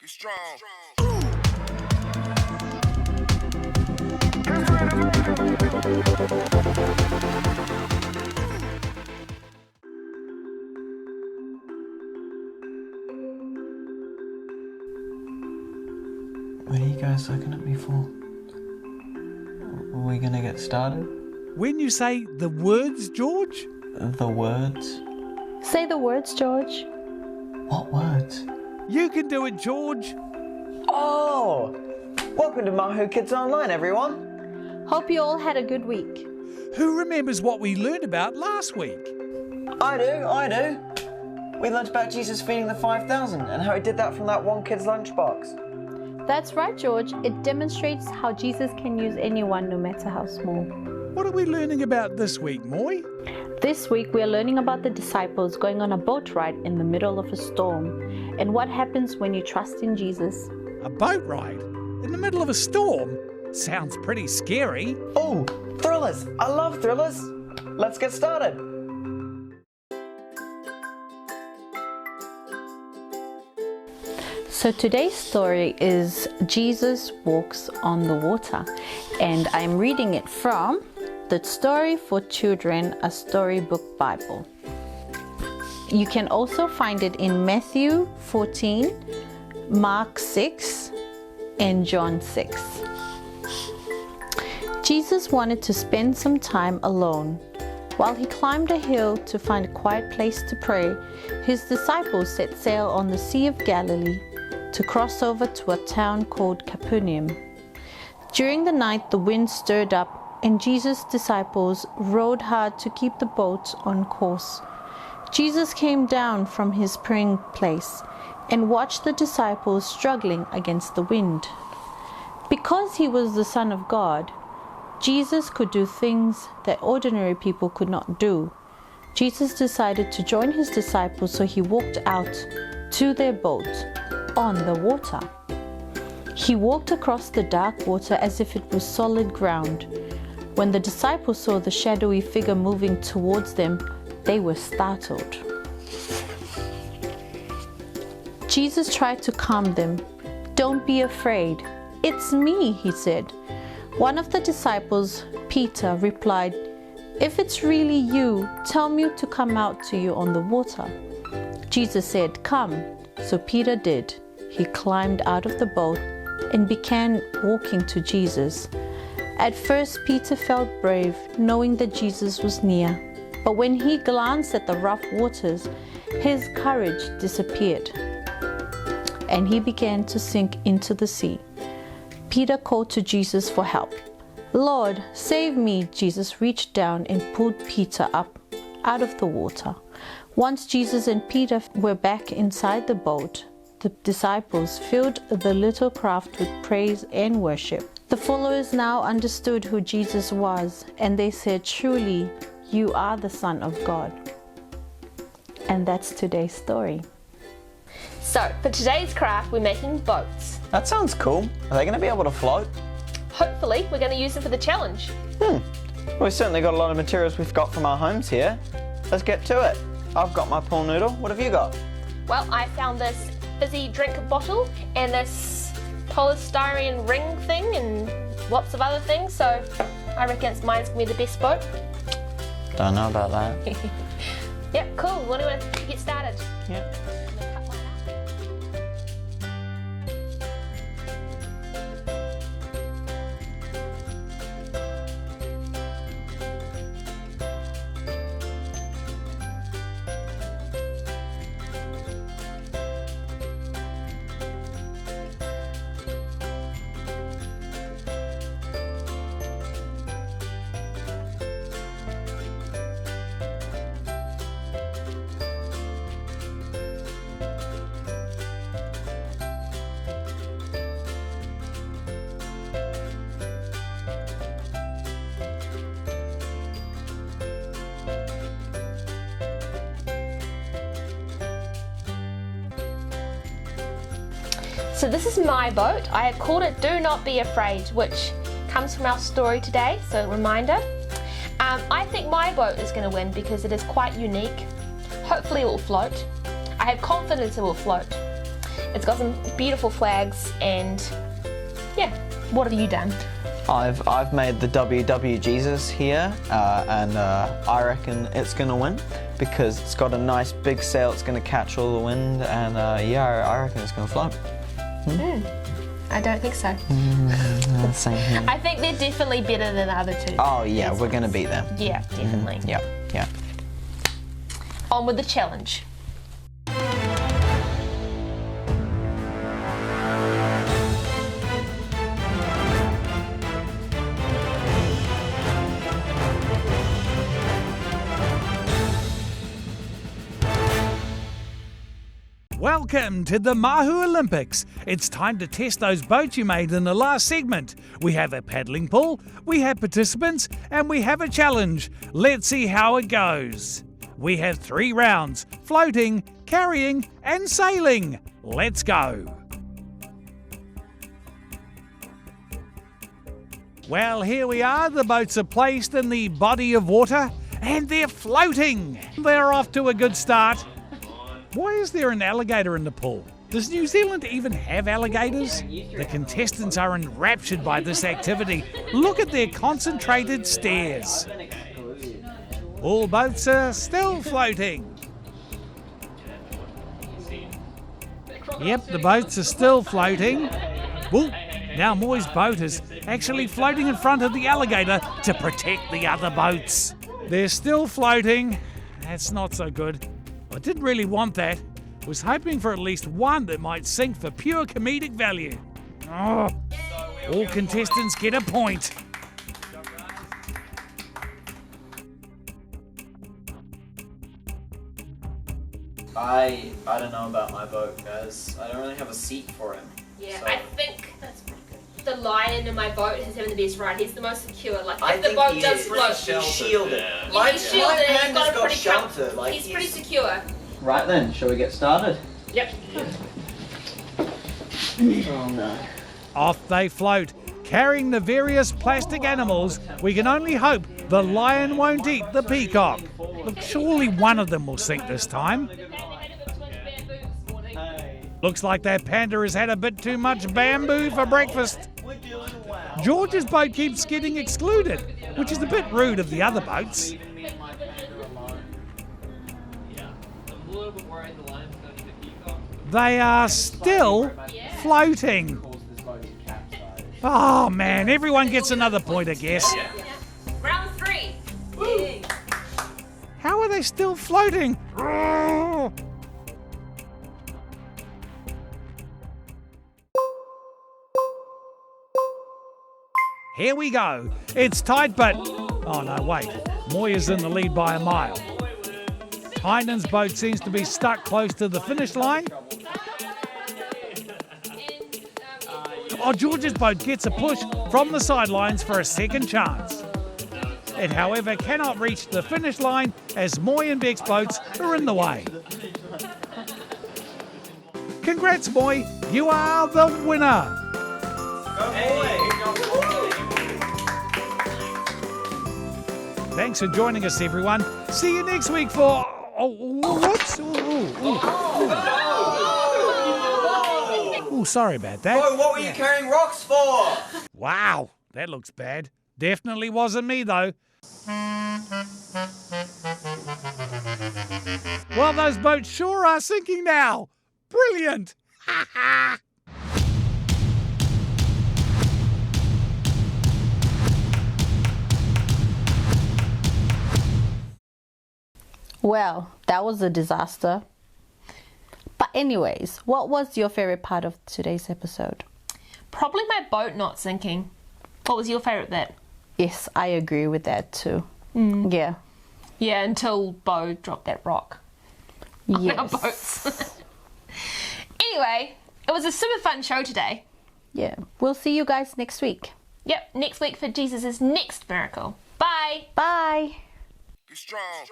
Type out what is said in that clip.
it strong. What are you guys looking at me for? Are we gonna get started? When you say the words, George? The words? Say the words, George. What words? You can do it, George. Oh! Welcome to Mahu Kids Online, everyone. Hope you all had a good week. Who remembers what we learned about last week? I do. We learnt about Jesus feeding the 5,000 and how he did that from that one kid's lunchbox. That's right, George. It demonstrates how Jesus can use anyone, no matter how small. What are we learning about this week, Moe? This week, we are learning about the disciples going on a boat ride in the middle of a storm and what happens when you trust in Jesus. A boat ride? In the middle of a storm? Sounds pretty scary. Oh, thrillers! I love thrillers! Let's get started! So today's story is Jesus Walks on the Water, and I'm reading it from The Story for Children, a Storybook Bible. You can also find it in Matthew 14, Mark 6, and John 6. Jesus wanted to spend some time alone. While he climbed a hill to find a quiet place to pray, his disciples set sail on the Sea of Galilee to cross over to a town called Capernaum. During the night, the wind stirred up, and Jesus' disciples rowed hard to keep the boat on course. Jesus came down from his praying place and watched the disciples struggling against the wind. Because he was the Son of God, Jesus could do things that ordinary people could not do. Jesus decided to join his disciples, so he walked out to their boat on the water. He walked across the dark water as if it was solid ground. When the disciples saw the shadowy figure moving towards them, they were startled. Jesus tried to calm them. "Don't be afraid. It's me," he said. One of the disciples, Peter, replied, "If it's really you, tell me to come out to you on the water." Jesus said, "Come." So Peter did. He climbed out of the boat and began walking to Jesus. At first, Peter felt brave, knowing that Jesus was near. But when he glanced at the rough waters, his courage disappeared, and he began to sink into the sea. Peter called to Jesus for help. "Lord, save me!" Jesus reached down and pulled Peter up out of the water. Once Jesus and Peter were back inside the boat, the disciples filled the little craft with praise and worship. The followers now understood who Jesus was, and they said, "Truly, you are the Son of God." And that's today's story. So, for today's craft, we're making boats. That sounds cool. Are they gonna be able to float? Hopefully, we're going to use them for the challenge. We've certainly got a lot of materials we've got from our homes here. Let's get to it. I've got my pool noodle. What have you got? Well, I found this fizzy drink bottle and this polystyrene ring thing and lots of other things, so I reckon mine's going to be the best boat. Don't know about that. Yep, cool. What do you want to get started? Yep. So this is my boat. I have called it Do Not Be Afraid, which comes from our story today, so reminder. I think my boat is going to win because it is quite unique. Hopefully it will float. I have confidence it will float. It's got some beautiful flags and yeah. What have you done? I've made the WW Jesus here, and I reckon it's gonna win because it's got a nice big sail. It's gonna catch all the wind, and yeah, I reckon it's gonna float. I don't think so. Same here. I think they're definitely better than the other two. Oh yeah, we're gonna beat them. Yeah, definitely. Yeah. On with the challenge. Welcome to the Mahu Olympics. It's time to test those boats you made in the last segment. We have a paddling pool, we have participants, and we have a challenge. Let's see how it goes. We have 3 rounds: floating, carrying, and sailing. Let's go. Well, here we are. The boats are placed in the body of water, and they're floating. They're off to a good start. Why is there an alligator in the pool? Does New Zealand even have alligators? The contestants are enraptured by this activity. Look at their concentrated stares. All boats are still floating. Yep, the boats are still floating. Whoa, now Moe's boat is actually floating in front of the alligator to protect the other boats. They're still floating. That's not so good. I didn't really want that. Was hoping for at least one that might sink for pure comedic value. Oh, all contestants get a point. I don't know about my boat, guys. I don't really have a seat for him. Yeah, so. I think that's the lion in my boat is having the best ride. He's the most secure. Like I if the think boat he does is. float, He's shielded. yeah, My he's shielded. He's panda's got a got pretty shelter. Like he's pretty secure. Right then, shall we get started? Yep. Oh no. Off they float, carrying the various plastic animals. We can only hope the lion won't eat the peacock. Look, surely one of them will sink this time. Looks like that panda has had a bit too much bamboo for breakfast. George's boat keeps getting excluded, which is a bit rude of the other boats. They are still floating. Oh man, everyone gets another point, I guess. Round 3. How are they still floating? Here we go. It's tight, but... Oh no, wait. Moe is in the lead by a mile. Tynan's boat seems to be stuck close to the finish line. Oh, George's boat gets a push from the sidelines for a second chance. It, however, cannot reach the finish line as Moe and Becks' boats are in the way. Congrats, Moe. You are the winner. Thanks for joining us, everyone. See you next week for... Oh, whoops. Oh, sorry about that. Whoa, what were you carrying rocks for? Wow, that looks bad. Definitely wasn't me, though. Well, those boats sure are sinking now. Brilliant. Ha ha. Well, that was a disaster. But anyways, what was your favorite part of today's episode? Probably my boat not sinking. What was your favourite bit? Yes, I agree with that too. Yeah. Yeah, until Bo dropped that rock on our Yes. boats. Anyway, it was a super fun show today. Yeah. We'll see you guys next week. Yep, next week for Jesus' next miracle. Bye! Bye. Be strong.